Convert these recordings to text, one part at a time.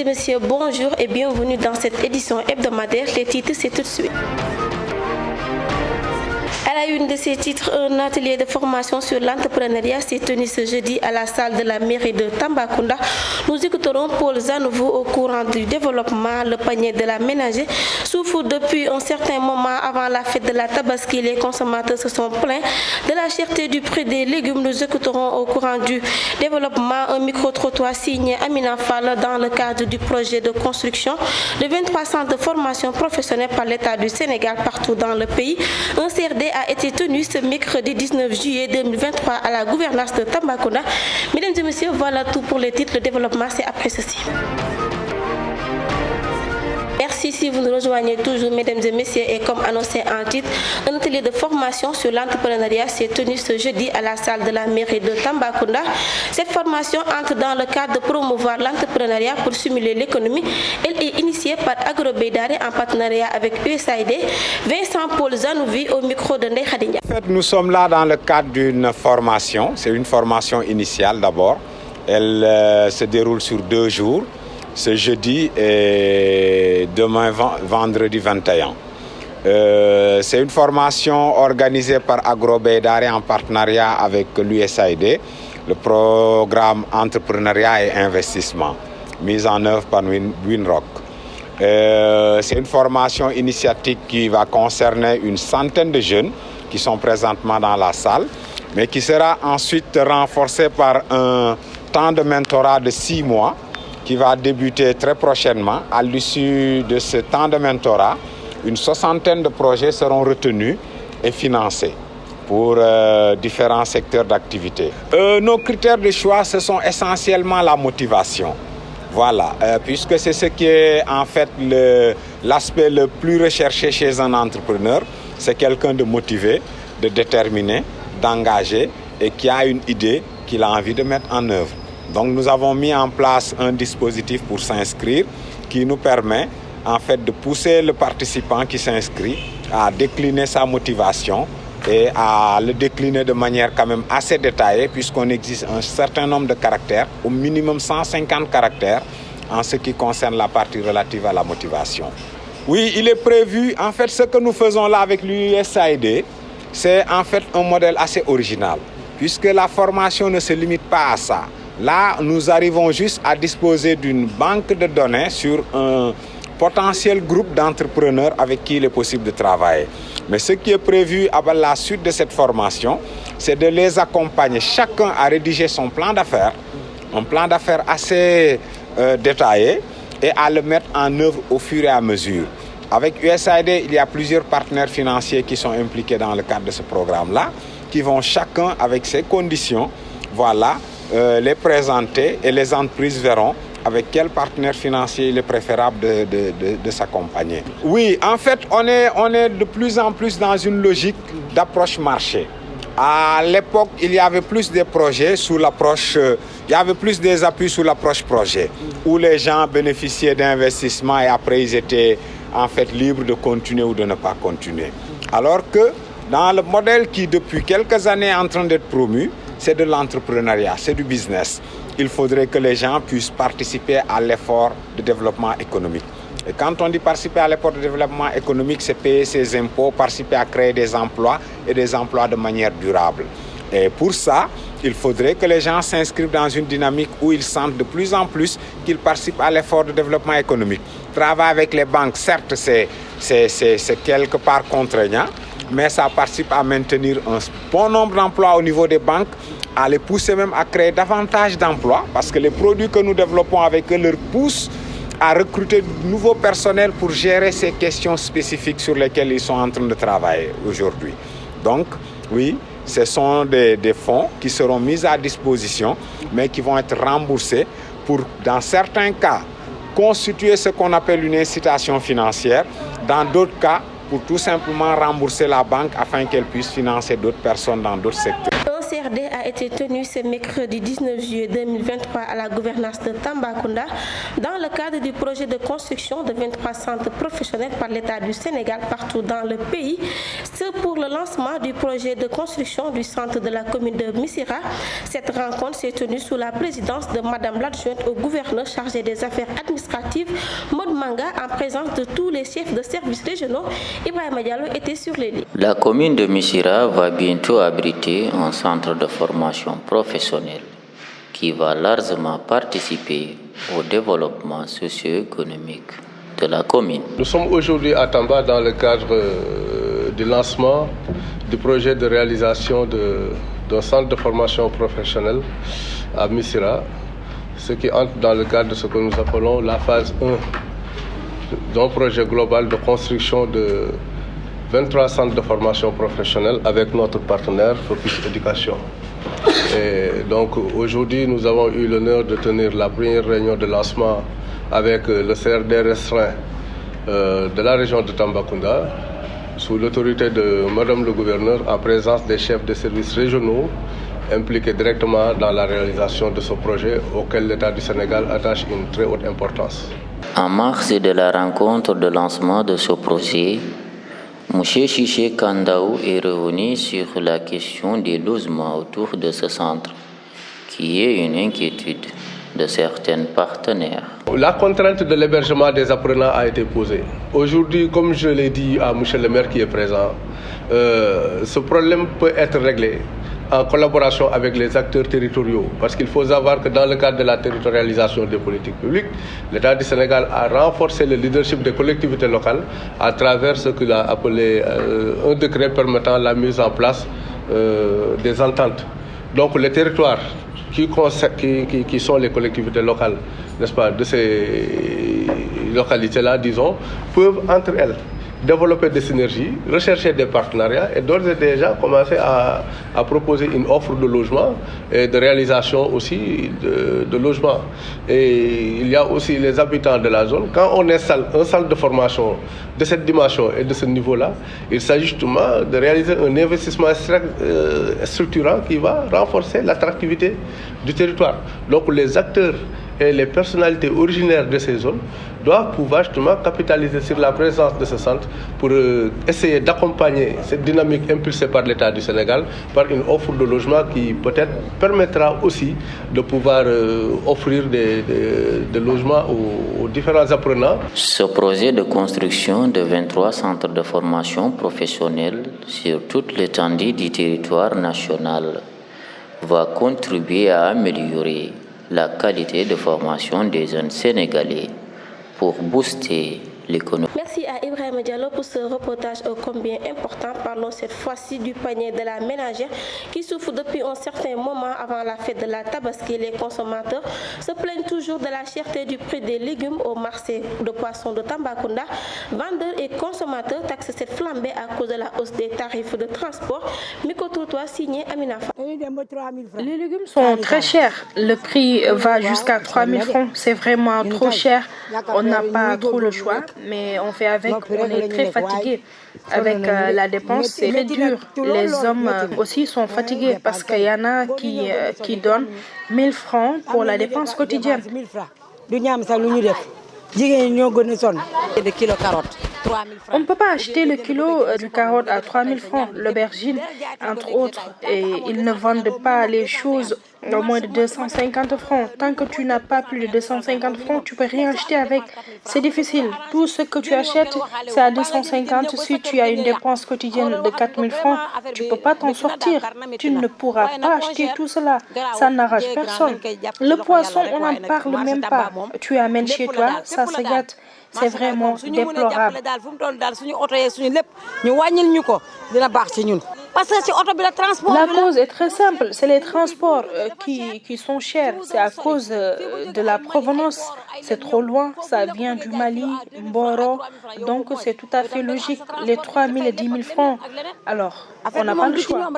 et messieurs, bonjour et bienvenue dans cette édition hebdomadaire. Les titres, c'est tout de suite. À la une de ces titres, un atelier de formation sur l'entrepreneuriat s'est tenu ce jeudi à la salle de la mairie de Tambacounda. Nous écouterons Paul Zanouveau au courant du développement. Le panier de la ménager souffre depuis un certain moment avant la fête de la Tabaski. Les consommateurs se sont plaints de la cherté du prix des légumes. Nous écouterons au courant du développement un micro-trottoir signé Amina Fall dans le cadre du projet de construction de 23 centres de formation professionnelle par l'État du Sénégal partout dans le pays. Un CRD a été tenu ce mercredi 19 juillet 2023 à la gouvernance de Tambacounda. Mesdames et messieurs, voilà tout pour les titres. Le développement, c'est après ceci. Merci si vous nous rejoignez toujours, mesdames et messieurs, et comme annoncé en titre, un atelier de formation sur l'entrepreneuriat s'est tenu ce jeudi à la salle de la mairie de Tambacounda. Cette formation entre dans le cadre de promouvoir l'entrepreneuriat pour stimuler l'économie. Elle est initiée par Agrobeidare en partenariat avec USAID. Vincent Paul Zanouvi au micro de Ndeye Khady Ndiaye. En fait, nous sommes là dans le cadre d'une formation. C'est une formation initiale d'abord. Elle se déroule sur 2 jours. Ce jeudi et demain vendredi 21. C'est une formation organisée par Agrobeidare en partenariat avec l'USAID, le programme entrepreneuriat et investissement, mis en œuvre par Winrock. C'est une formation initiatique qui va concerner une centaine de jeunes qui sont présentement dans la salle, mais qui sera ensuite renforcée par un temps de mentorat de 6 mois qui va débuter très prochainement. À l'issue de ce temps de mentorat, une soixantaine de projets seront retenus et financés pour différents secteurs d'activité. Nos critères de choix, ce sont essentiellement la motivation. Voilà, puisque c'est ce qui est en fait l'aspect le plus recherché chez un entrepreneur. C'est quelqu'un de motivé, de déterminé, d'engagé et qui a une idée qu'il a envie de mettre en œuvre. Donc nous avons mis en place un dispositif pour s'inscrire qui nous permet en fait de pousser le participant qui s'inscrit à décliner sa motivation et à le décliner de manière quand même assez détaillée puisqu'on existe un certain nombre de caractères, au minimum 150 caractères en ce qui concerne la partie relative à la motivation. Oui, il est prévu, en fait ce que nous faisons là avec l'USAID, c'est en fait un modèle assez original puisque la formation ne se limite pas à ça. Là, nous arrivons juste à disposer d'une banque de données sur un potentiel groupe d'entrepreneurs avec qui il est possible de travailler. Mais ce qui est prévu à la suite de cette formation, c'est de les accompagner, chacun à rédiger son plan d'affaires, un plan d'affaires assez détaillé et à le mettre en œuvre au fur et à mesure. Avec USAID, il y a plusieurs partenaires financiers qui sont impliqués dans le cadre de ce programme-là, qui vont chacun avec ses conditions, voilà, les présenter et les entreprises verront avec quel partenaire financier il est préférable de s'accompagner. Oui, en fait, on est de plus en plus dans une logique d'approche marché. À l'époque, il y avait plus des projets sous l'approche, il y avait plus des appuis sous l'approche projet, où les gens bénéficiaient d'investissements et après ils étaient en fait libres de continuer ou de ne pas continuer. Alors que dans le modèle qui depuis quelques années est en train d'être promu, c'est de l'entrepreneuriat, c'est du business. Il faudrait que les gens puissent participer à l'effort de développement économique. Et quand on dit participer à l'effort de développement économique, c'est payer ses impôts, participer à créer des emplois et des emplois de manière durable. Et pour ça, il faudrait que les gens s'inscrivent dans une dynamique où ils sentent de plus en plus qu'ils participent à l'effort de développement économique. Travailler avec les banques, certes, c'est quelque part contraignant, mais ça participe à maintenir un bon nombre d'emplois au niveau des banques, à les pousser même à créer davantage d'emplois, parce que les produits que nous développons avec eux leur poussent à recruter de nouveaux personnels pour gérer ces questions spécifiques sur lesquelles ils sont en train de travailler aujourd'hui. Donc, oui, ce sont des fonds qui seront mis à disposition, mais qui vont être remboursés pour, dans certains cas, constituer ce qu'on appelle une incitation financière. Dans d'autres cas, pour tout simplement rembourser la banque afin qu'elle puisse financer d'autres personnes dans d'autres secteurs. Un CRD a été tenue ce mercredi 19 juillet 2023 à la gouvernance de Tambacounda dans le cadre du projet de construction de 23 centres professionnels par l'État du Sénégal partout dans le pays. C'est pour le lancement du projet de construction du centre de la commune de Missira. Cette rencontre s'est tenue sous la présidence de Madame l'adjointe au gouverneur chargé des affaires administratives, Maud Manga, en présence de tous les chefs de services régionaux. Ibrahima Diallo était sur les lignes. La commune de Missira va bientôt abriter un centre de formation professionnelle qui va largement participer au développement socio-économique de la commune. Nous sommes aujourd'hui à Tamba dans le cadre du lancement du projet de réalisation d'un centre de formation professionnelle à Missira, ce qui entre dans le cadre de ce que nous appelons la phase 1 d'un projet global de construction de 23 centres de formation professionnelle avec notre partenaire Focus Éducation. Et donc aujourd'hui, nous avons eu l'honneur de tenir la première réunion de lancement avec le CRD restreint de la région de Tambacounda, sous l'autorité de Madame le gouverneur, en présence des chefs de services régionaux impliqués directement dans la réalisation de ce projet auquel l'État du Sénégal attache une très haute importance. En marge de la rencontre de lancement de ce projet, M. Chiché Kandaou est revenu sur la question des logements autour de ce centre, qui est une inquiétude de certains partenaires. La contrainte de l'hébergement des apprenants a été posée. Aujourd'hui, comme je l'ai dit à M. le maire qui est présent, ce problème peut être réglé en collaboration avec les acteurs territoriaux. Parce qu'il faut savoir que dans le cadre de la territorialisation des politiques publiques, l'État du Sénégal a renforcé le leadership des collectivités locales à travers ce qu'il a appelé un décret permettant la mise en place des ententes. Donc les territoires qui sont les collectivités locales, n'est-ce pas, de ces localités-là, disons, peuvent entre elles développer des synergies, rechercher des partenariats et d'ores et déjà commencer à proposer une offre de logement et de réalisation aussi de logement. Et il y a aussi les habitants de la zone. Quand on installe un centre de formation de cette dimension et de ce niveau-là, il s'agit justement de réaliser un investissement structurant qui va renforcer l'attractivité du territoire. Donc les acteurs et les personnalités originaires de ces zones doivent pouvoir justement capitaliser sur la présence de ce centre pour essayer d'accompagner cette dynamique impulsée par l'État du Sénégal par une offre de logement qui peut-être permettra aussi de pouvoir offrir des logements aux différents apprenants. Ce projet de construction de 23 centres de formation professionnelle sur toute l'étendue du territoire national va contribuer à améliorer la qualité de formation des jeunes Sénégalais pour booster l'économie. Merci à Ibrahima Diallo pour ce reportage ô combien important. Parlons cette fois-ci du panier de la ménagère qui souffre depuis un certain moment avant la fête de la Tabaski. Les consommateurs se plaignent toujours de la cherté du prix des légumes au marché de poissons de Tambacounda. Vendeurs et consommateurs taxent cette flambée à cause de la hausse des tarifs de transport. Micro-trottoir signé Amina Fa. Les légumes sont très chers. Le prix va jusqu'à 3 000 francs. C'est vraiment trop cher. On n'a pas trop le choix, mais on fait avec. On est très fatigué. Avec la dépense, c'est très dur. Les hommes aussi sont fatigués parce qu'il y en a qui donnent 1 000 francs pour la dépense quotidienne. On ne peut pas acheter le kilo de carottes à 3 000 francs, l'aubergine, entre autres, et ils ne vendent pas les choses au moins de 250 francs. Tant que tu n'as pas plus de 250 francs, tu ne peux rien acheter avec. C'est difficile. Tout ce que tu achètes, c'est à 250. Si tu as une dépense quotidienne de 4 000 francs, tu ne peux pas t'en sortir. Tu ne pourras pas acheter tout cela. Ça n'arrange personne. Le poisson, on n'en parle même pas. Tu amènes chez toi, ça se gâte. C'est vraiment déplorable. La cause est très simple, c'est les transports qui sont chers. C'est à cause de la provenance. C'est trop loin, ça vient du Mali, Mboro. Donc c'est tout à fait logique. Les 3 000 et 10 000 francs. Alors, on n'a pas le choix.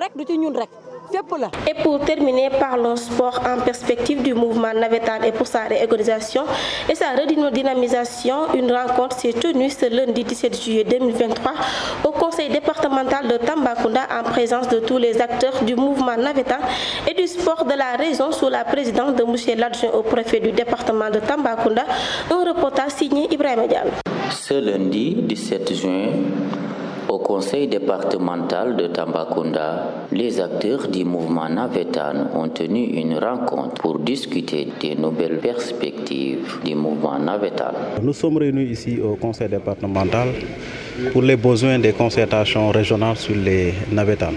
Et pour terminer, parlons sport en perspective du mouvement navétane et pour sa réorganisation et sa redynamisation. Une rencontre s'est tenue ce lundi 17 juillet 2023 au conseil départemental de Tambacounda en présence de tous les acteurs du mouvement navétane et du sport de la région sous la présidence de M. l'adjoint au préfet du département de Tambacounda. Un reportage signé Ibrahim Diallo. Ce lundi 17 juin, au conseil départemental de Tambacounda, les acteurs du mouvement navétane ont tenu une rencontre pour discuter des nouvelles perspectives du mouvement navétane. Nous sommes réunis ici au conseil départemental pour les besoins des concertations régionales sur les navétanes.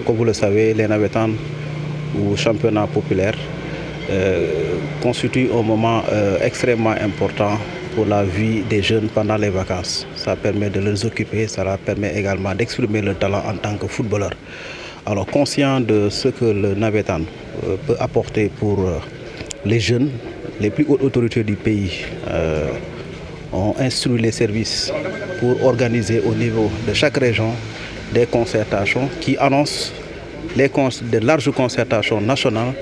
Comme vous le savez, les navétanes ou championnats populaires constituent un moment extrêmement important pour la vie des jeunes pendant les vacances. Ça permet de les occuper, ça leur permet également d'exprimer leur talent en tant que footballeur. Alors, conscient de ce que le navétane peut apporter pour les jeunes, les plus hautes autorités du pays ont instruit les services pour organiser au niveau de chaque région des concertations qui annoncent de larges concertations nationales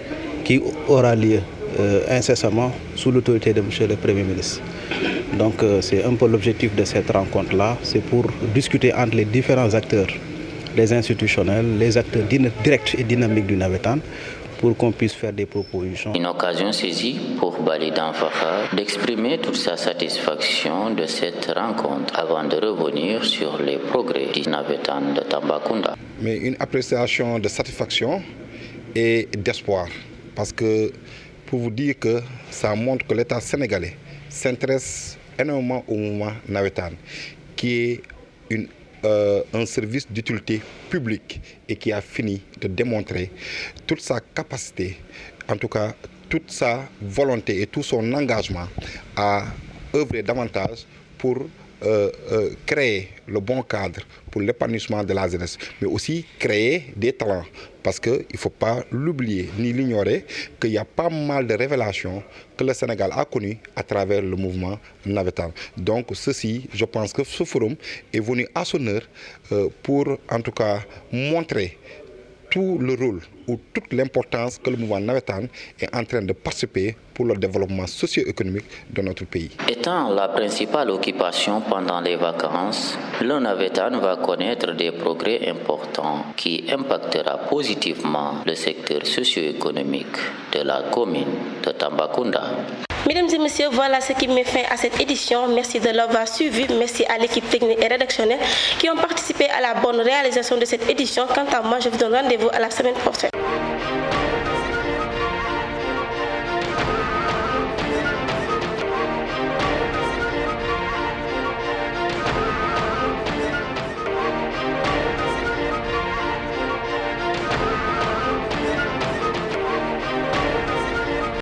qui aura lieu incessamment sous l'autorité de M. le Premier ministre. Donc c'est un peu l'objectif de cette rencontre-là, c'est pour discuter entre les différents acteurs, les institutionnels, les acteurs directs et dynamiques du navétane, pour qu'on puisse faire des propositions. Une occasion saisie pour Balidan Faha d'exprimer toute sa satisfaction de cette rencontre avant de revenir sur les progrès du navétane de Tambacounda. Mais une appréciation de satisfaction et d'espoir, parce que pour vous dire que ça montre que l'État sénégalais s'intéresse énormément au mouvement navétane, qui est un service d'utilité publique et qui a fini de démontrer toute sa capacité, en tout cas toute sa volonté et tout son engagement à œuvrer davantage pour créer le bon cadre pour l'épanouissement de la jeunesse, mais aussi créer des talents. Parce qu'il ne faut pas l'oublier ni l'ignorer qu'il y a pas mal de révélations que le Sénégal a connues à travers le mouvement navétane. Donc ceci, je pense que ce forum est venu à son heure pour en tout cas montrer tout le rôle ou toute l'importance que le mouvement navétane est en train de participer pour le développement socio-économique de notre pays. Étant la principale occupation pendant les vacances, le navétane va connaître des progrès importants qui impactera positivement le secteur socio-économique de la commune de Tambacounda. Mesdames et messieurs, voilà ce qui met fin à cette édition. Merci de l'avoir suivi. Merci à l'équipe technique et rédactionnelle qui ont participé à la bonne réalisation de cette édition. Quant à moi, je vous donne rendez-vous à la semaine prochaine.